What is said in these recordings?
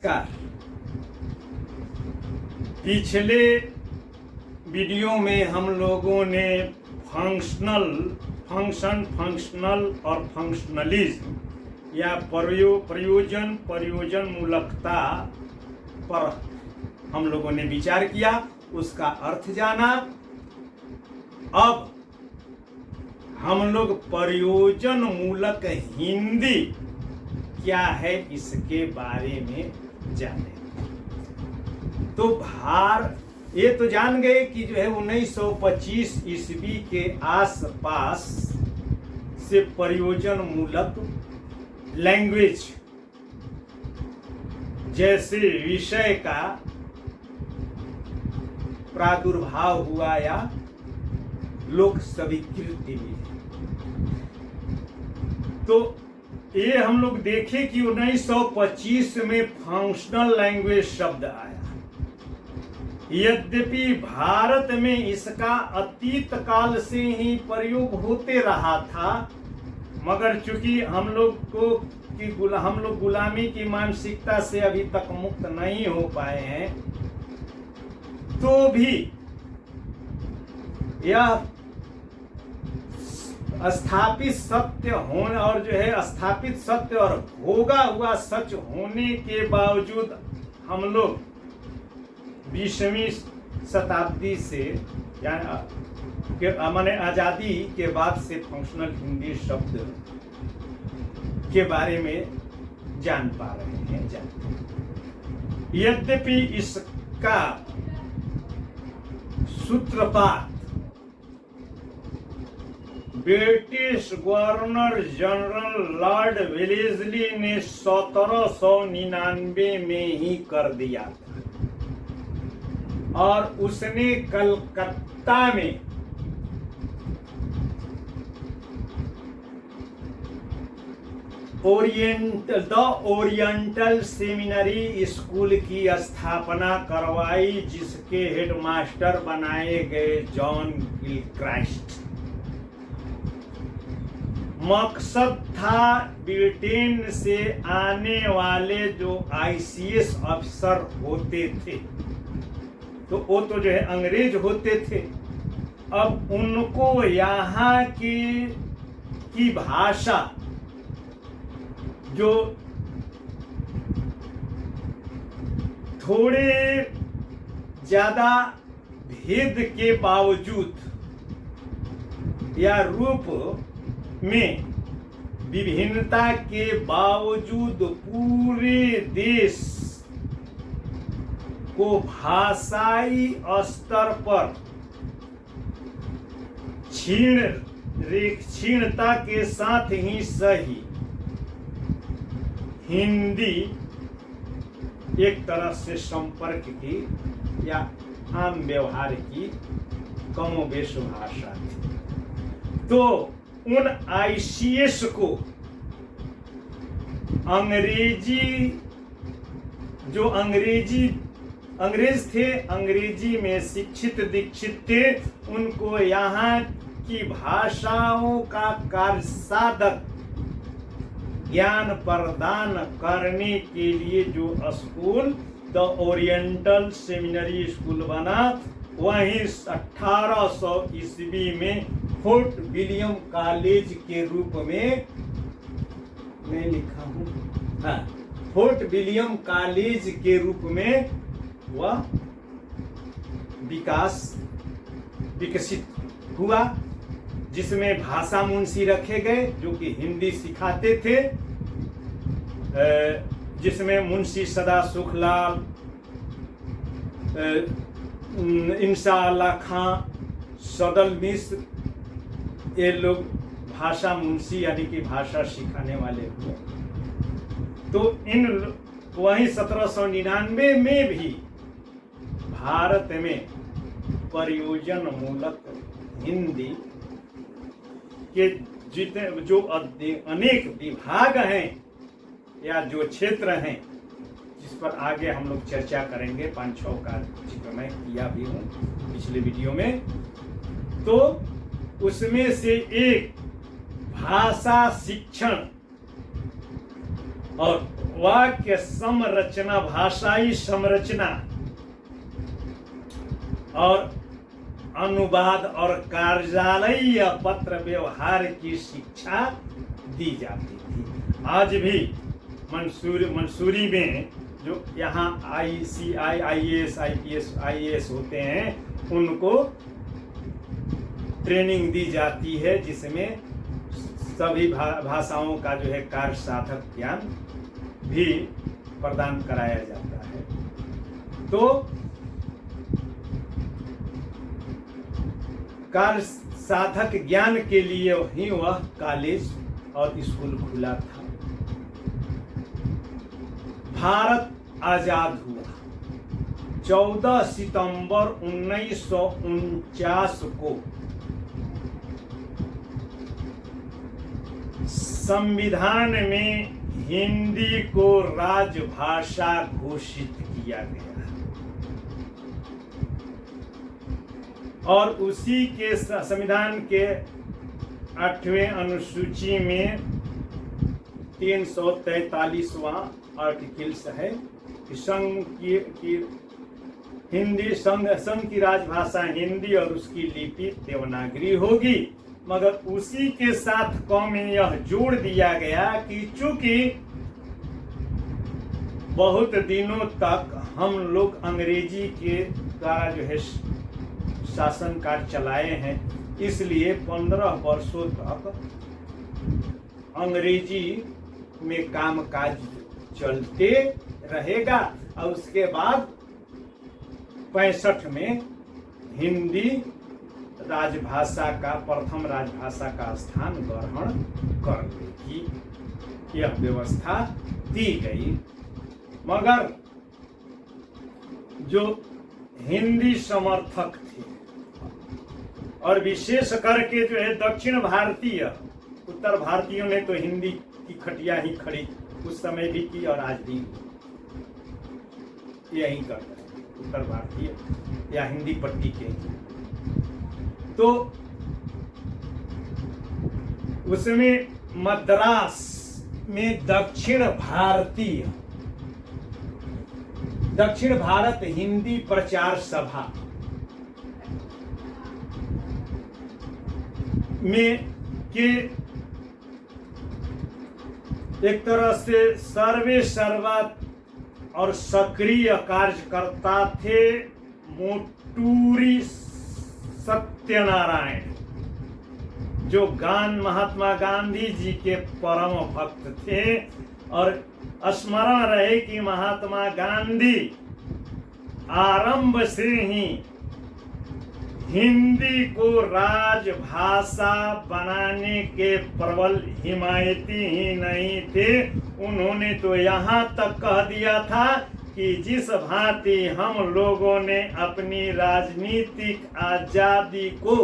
नमस्कार। पिछले वीडियो में हम लोगों ने फंक्शनल और फंक्शनलिज्म या प्रयोजन मूलकता पर हम लोगों ने विचार किया, उसका अर्थ जाना। अब हम लोग प्रयोजन मूलक हिंदी क्या है इसके बारे में जाने। तो ये तो जान गए कि जो है 1925 ईस्वी के आसपास से प्रयोजन मूलक लैंग्वेज जैसे विषय का प्रादुर्भाव हुआ या लोक स्वीकृति मिली। तो ये हम लोग देखें कि 1925 में फंक्शनल लैंग्वेज शब्द आया। यद्यपि भारत में इसका अतीत काल से ही प्रयोग होते रहा था, मगर चूंकि हम लोग गुलामी की मानसिकता से अभी तक मुक्त नहीं हो पाए हैं, तो भी यह स्थापित सत्य होने और जो है स्थापित सत्य और भोगा हुआ सच होने के बावजूद हम लोग 20वीं शताब्दी से माने आजादी के बाद से फंक्शनल हिंदी शब्द के बारे में जान पा रहे हैं। यद्यपि इसका सूत्रपात British governor general Lord Wellesley ने 1799 में ही कर दिया था, और उसने कलकत्ता में ओरिएंटल सेमिनरी स्कूल की स्थापना करवाई, जिसके हेडमास्टर बनाए गए जॉन गिलक्राइस्ट। मकसद था ब्रिटेन से आने वाले जो आईसीएस अफसर होते थे, तो वो तो जो है अंग्रेज होते थे, अब उनको यहाँ की भाषा जो थोड़े ज्यादा भेद के बावजूद या रूप में विभिन्नता के बावजूद पूरे देश को भाषाई स्तर पर क्षीणता के साथ ही सही हिंदी एक तरह से संपर्क की या आम व्यवहार की कमोबेश भाषा थी। तो उन आईसीएस को अंग्रेज थे, अंग्रेजी में शिक्षित दीक्षित थे, उनको यहाँ की भाषाओं का कार्य साधक ज्ञान प्रदान करने के लिए जो school the oriental seminary school बना, वहीं 1800 ईस्वी में फोर्ट विलियम कॉलेज के रूप में मैं लिखा हूँ, फोर्ट विलियम कॉलेज के रूप में वह विकसित हुआ, जिसमें भाषा मुंशी रखे गए जो कि हिंदी सिखाते थे, जिसमें मुंशी सदा सुखलाल, इंशाअल्लाह खां, सदल मिश्र, ये लोग भाषा मुंशी यानी कि भाषा सिखाने वाले हुए। तो वहीं 1799 में भी भारत में प्रयोजन मूलक हिंदी के जो अनेक विभाग हैं या जो क्षेत्र हैं, जिस पर आगे हम लोग चर्चा करेंगे, 5-6 का जिक्र मैं किया भी हूँ पिछले वीडियो में। तो उसमें से एक भाषा शिक्षण और वाक्य संरचना, भाषाई संरचना और अनुवाद और कार्यालयीय पत्र व्यवहार की शिक्षा दी जाती थी। आज भी मंसूरी में जो यहाँ ICI, IAS, IPS, IAS होते हैं, उनको ट्रेनिंग दी जाती है, जिसमें सभी भाषाओं का जो है कार्य साधक ज्ञान भी प्रदान कराया जाता है। तो कार्य साधक ज्ञान के लिए ही वह कॉलेज और स्कूल खुला था। भारत आजाद हुआ 14 सितंबर 1949 को। संविधान में हिंदी को राजभाषा घोषित किया गया और उसी के संविधान के 8वें अनुसूची में 343वां आर्टिकल्स है कि संघ की राजभाषा हिंदी और उसकी लिपि देवनागरी होगी। मगर उसी के साथ कौम में यह जोड़ दिया गया कि चूंकि बहुत दिनों तक हम लोग अंग्रेजी के द्वारा जो है शासन कार्य चलाए हैं, इसलिए 15 वर्षों तक अंग्रेजी में कामकाज चलते रहेगा और उसके बाद 65 में हिंदी राजभाषा का, प्रथम राजभाषा का स्थान ग्रहण कर लेगी, यह व्यवस्था दी गई। मगर जो हिंदी समर्थक थे और विशेष करके जो है दक्षिण भारतीय, उत्तर भारतीयों ने तो हिंदी की खटिया ही खड़ी उस समय भी की और आज भी यही करते हैं, उत्तर भारतीय या हिंदी पट्टी के। तो उसमें मद्रास में दक्षिण भारत हिंदी प्रचार सभा में के एक तरह से सर्वे सर्वा और सक्रिय कार्यकर्ता थे मोटूरी सत्यनारायण, जो महात्मा गांधी जी के परम भक्त थे। और स्मरण रहे कि महात्मा गांधी आरंभ से ही हिंदी को राजभाषा बनाने के प्रबल हिमायती ही नहीं थे। उन्होंने तो यहाँ तक कह दिया था कि जिस भांति हम लोगों ने अपनी राजनीतिक आजादी को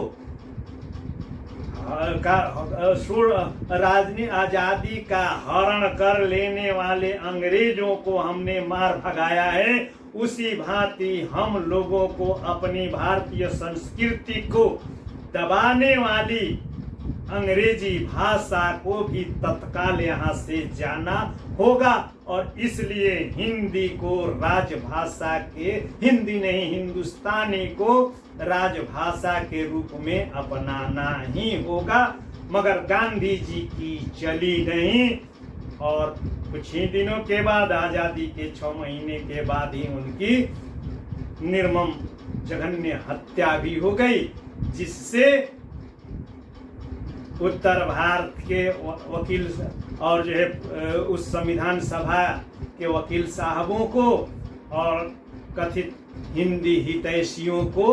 आजादी का हरण कर लेने वाले अंग्रेजों को हमने मार भगाया है, उसी भांति हम लोगों को अपनी भारतीय संस्कृति को दबाने वाली अंग्रेजी भाषा को भी तत्काल यहाँ से जाना होगा। और इसलिए हिंदी को राजभाषा के, हिंदी नहीं हिंदुस्तानी को राजभाषा के रूप में अपनाना ही होगा। मगर गांधी जी की चली नहीं और कुछ ही दिनों के बाद, आजादी के 6 महीने के बाद ही उनकी निर्मम जघन्य हत्या भी हो गई, जिससे उत्तर भारत के वकील और जो है उस संविधान सभा के वकील साहबों को और कथित हिंदी हितैषियों को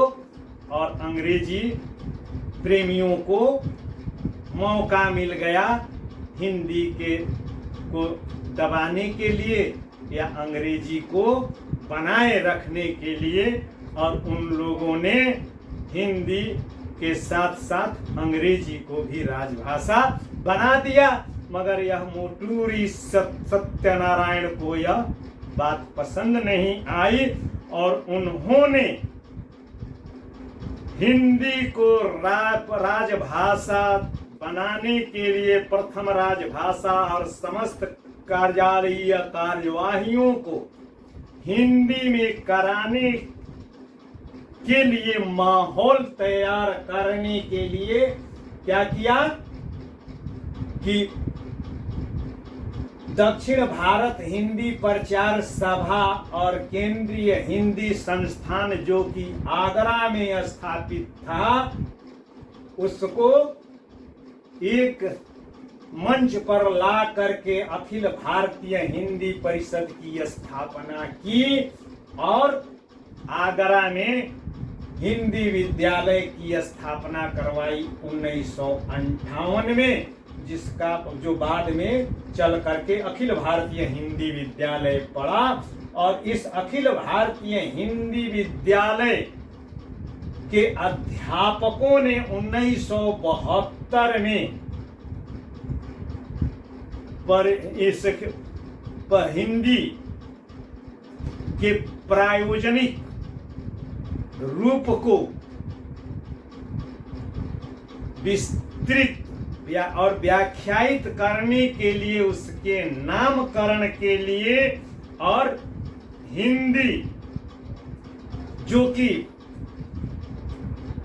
और अंग्रेजी प्रेमियों को मौका मिल गया हिंदी को दबाने के लिए या अंग्रेजी को बनाए रखने के लिए। और उन लोगों ने हिंदी के साथ साथ अंग्रेजी को भी राजभाषा बना दिया। मगर यह मोटूरी सत्यनारायण को यह बात पसंद नहीं आई और उन्होंने हिंदी को राजभाषा बनाने के लिए प्रथम राजभाषा और समस्त कार्यालयीय कार्यवाहियों को हिंदी में कराने के लिए माहौल तैयार करने के लिए क्या किया कि दक्षिण भारत हिंदी प्रचार सभा और केंद्रीय हिंदी संस्थान जो कि आगरा में स्थापित था, उसको एक मंच पर ला करके अखिल भारतीय हिंदी परिषद की स्थापना की और आगरा में हिंदी विद्यालय की स्थापना करवाई 1958 में, जिसका जो बाद में चल करके अखिल भारतीय हिंदी विद्यालय पड़ा। और इस अखिल भारतीय हिंदी विद्यालय के अध्यापकों ने 1972 में पर हिंदी के प्रायोजनिक रूप को विस्तृत और व्याख्यायित करने के लिए, उसके नामकरण के लिए और हिंदी जो कि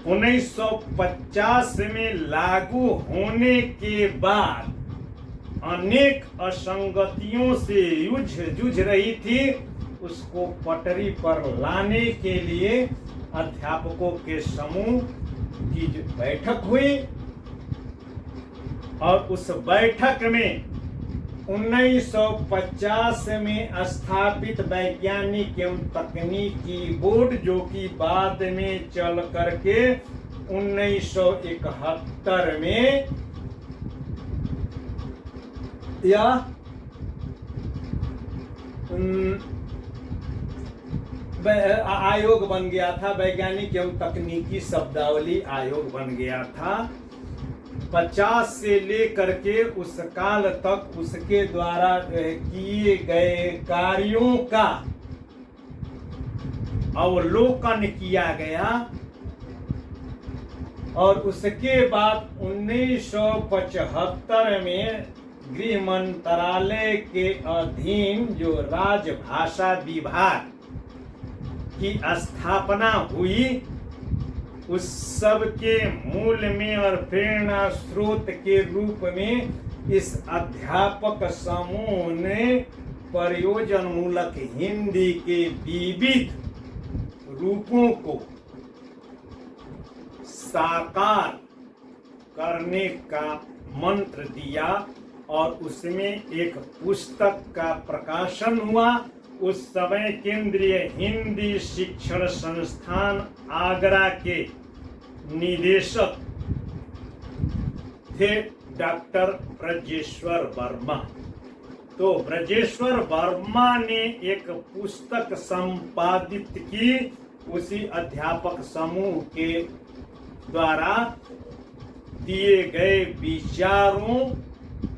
1950 में लागू होने के बाद अनेक असंगतियों से जूझ रही थी, उसको पटरी पर लाने के लिए अध्यापकों के समूह की जो बैठक हुई और उस बैठक में 1950 में स्थापित वैज्ञानिक एवं तकनीकी बोर्ड जो कि बाद में चल करके 1971 में यह आयोग बन गया था, वैज्ञानिक एवं तकनीकी शब्दावली आयोग बन गया था। 50 से लेकर के उस काल तक उसके द्वारा किए गए कार्यों का अवलोकन किया गया और उसके बाद 1975 में गृह मंत्रालय के अधीन जो राजभाषा विभाग की स्थापना हुई, उस सब के मूल में और प्रेरणा स्रोत के रूप में इस अध्यापक समूह ने प्रयोजन मूलक हिंदी के विविध रूपों को साकार करने का मंत्र दिया और उसमें एक पुस्तक का प्रकाशन हुआ। उस समय केंद्रीय हिंदी शिक्षण संस्थान आगरा के निदेशक थे डॉक्टर ब्रजेश्वर वर्मा। तो ब्रजेश्वर वर्मा ने एक पुस्तक संपादित की, उसी अध्यापक समूह के द्वारा दिए गए विचारों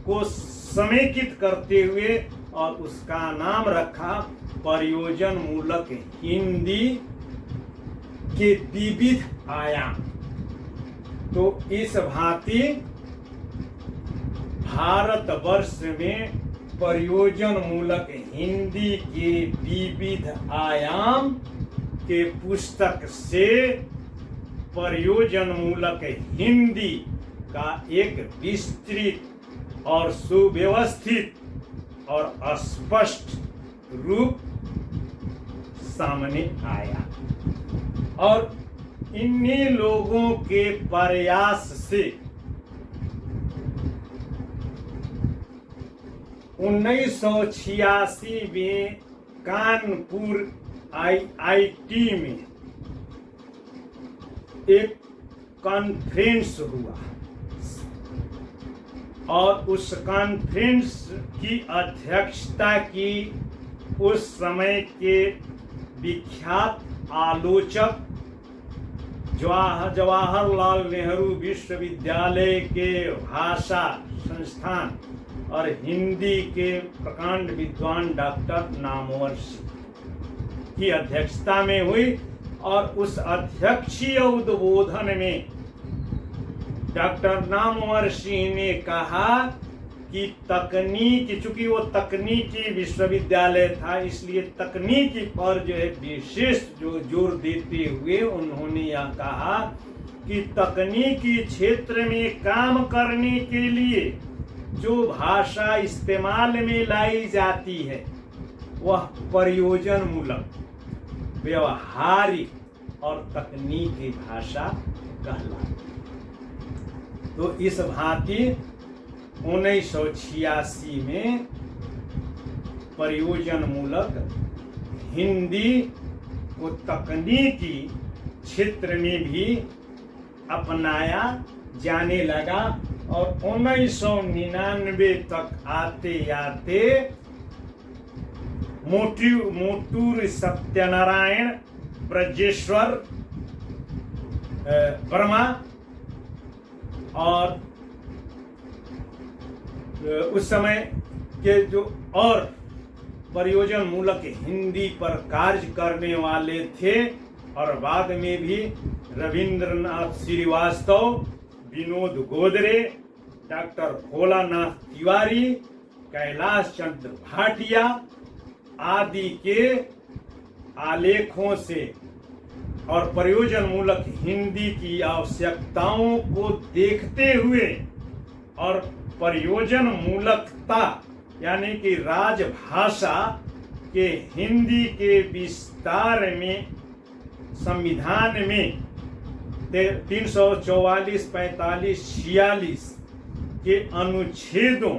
को समेकित करते हुए और उसका नाम रखा प्रयोजन मूलक हिंदी के विविध आयाम। तो इस भांति भारतवर्ष में प्रयोजन मूलक हिंदी के विविध आयाम के पुस्तक से प्रयोजन मूलक हिंदी का एक विस्तृत और सुव्यवस्थित और स्पष्ट रूप सामने आया और इन्हीं लोगों के प्रयास से 1986 में कानपुर IIT में एक कॉन्फ्रेंस हुआ और उस कॉन्फ्रेंस की अध्यक्षता की उस समय के विख्यात आलोचक जवाहरलाल नेहरू विश्वविद्यालय के भाषा संस्थान और हिंदी के प्रकांड विद्वान डॉक्टर नामवर सिंह की अध्यक्षता में हुई और उस अध्यक्षीय उद्बोधन में डॉक्टर नामवर सिंह ने कहा कि तकनीक, चूंकि वो तकनीकी विश्वविद्यालय था, इसलिए तकनीकी पर जो है विशेष जो जोर देते हुए उन्होंने यह कहा कि तकनीकी क्षेत्र में काम करने के लिए जो भाषा इस्तेमाल में लाई जाती है वह प्रयोजन मूलक, व्यवहारिक और तकनीकी भाषा कहलाती। तो इस भांति 1986 में प्रयोजन मूलक हिंदी को तकनीकी क्षेत्र में भी अपनाया जाने लगा और 1999 तक आते आते मोटूर सत्यनारायण, ब्रजेश्वर वर्मा और उस समय के जो और प्रयोजन मूलक हिंदी पर कार्य करने वाले थे और बाद में भी रविंद्रनाथ श्रीवास्तव, विनोद गोदरे, डॉक्टर भोलानाथ तिवारी, कैलाश चंद्र भाटिया आदि के आलेखों से और प्रयोजन मूलक हिंदी की आवश्यकताओं को देखते हुए और प्रयोजन मूलकता यानी कि राजभाषा के हिंदी के विस्तार में संविधान में 344, 45, 46 के अनुच्छेदों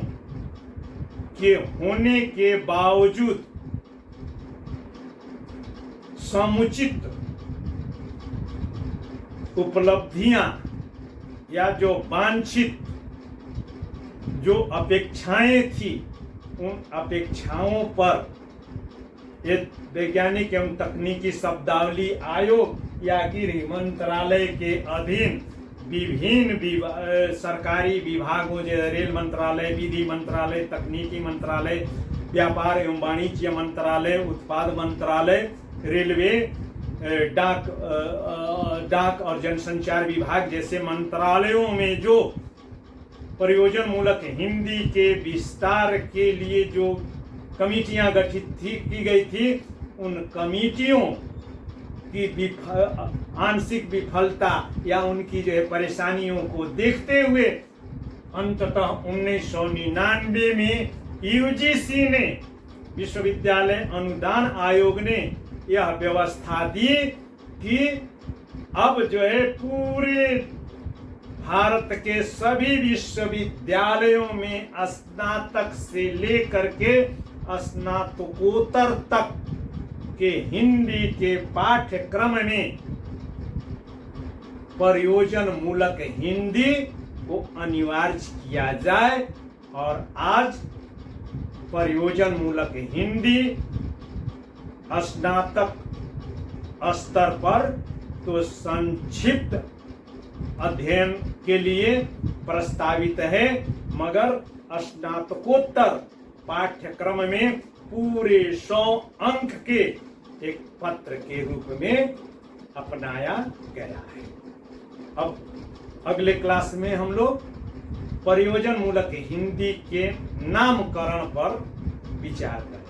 के होने के बावजूद समुचित उपलब्धियां या जो वांछित जो अपेक्षाएं थी उन अपेक्षाओं पर एक वैज्ञानिक एवं तकनीकी शब्दावली आयोग या गृह मंत्रालय के अधीन विभिन्न सरकारी विभागों जैसे रेल मंत्रालय, विधि मंत्रालय, तकनीकी मंत्रालय, व्यापार एवं वाणिज्य मंत्रालय, उत्पाद मंत्रालय, रेलवे, डाक और जनसंचार विभाग जैसे मंत्रालयों में जो प्रयोजन मूलक हिंदी के विस्तार के लिए जो कमिटियां गठित की गई थी, उन कमिटियों की आंशिक विफलता या उनकी जो है परेशानियों को देखते हुए अंततः 1999 में यूजीसी ने, विश्वविद्यालय अनुदान आयोग ने यह व्यवस्था दी कि अब जो है पूरे भारत के सभी विश्वविद्यालयों में स्नातक से लेकर के स्नातकोत्तर तक के हिंदी के पाठ्यक्रम में प्रयोजन मूलक हिंदी को अनिवार्य किया जाए। और आज प्रयोजन मूलक हिंदी स्नातक स्तर पर तो संक्षिप्त अध्ययन के लिए प्रस्तावित है, मगर स्नातकोत्तर पाठ्यक्रम में पूरे 100 अंक के एक पत्र के रूप में अपनाया गया है। अब अगले क्लास में हम लोग प्रयोजन मूलक हिंदी के नामकरण पर विचार करेंगे।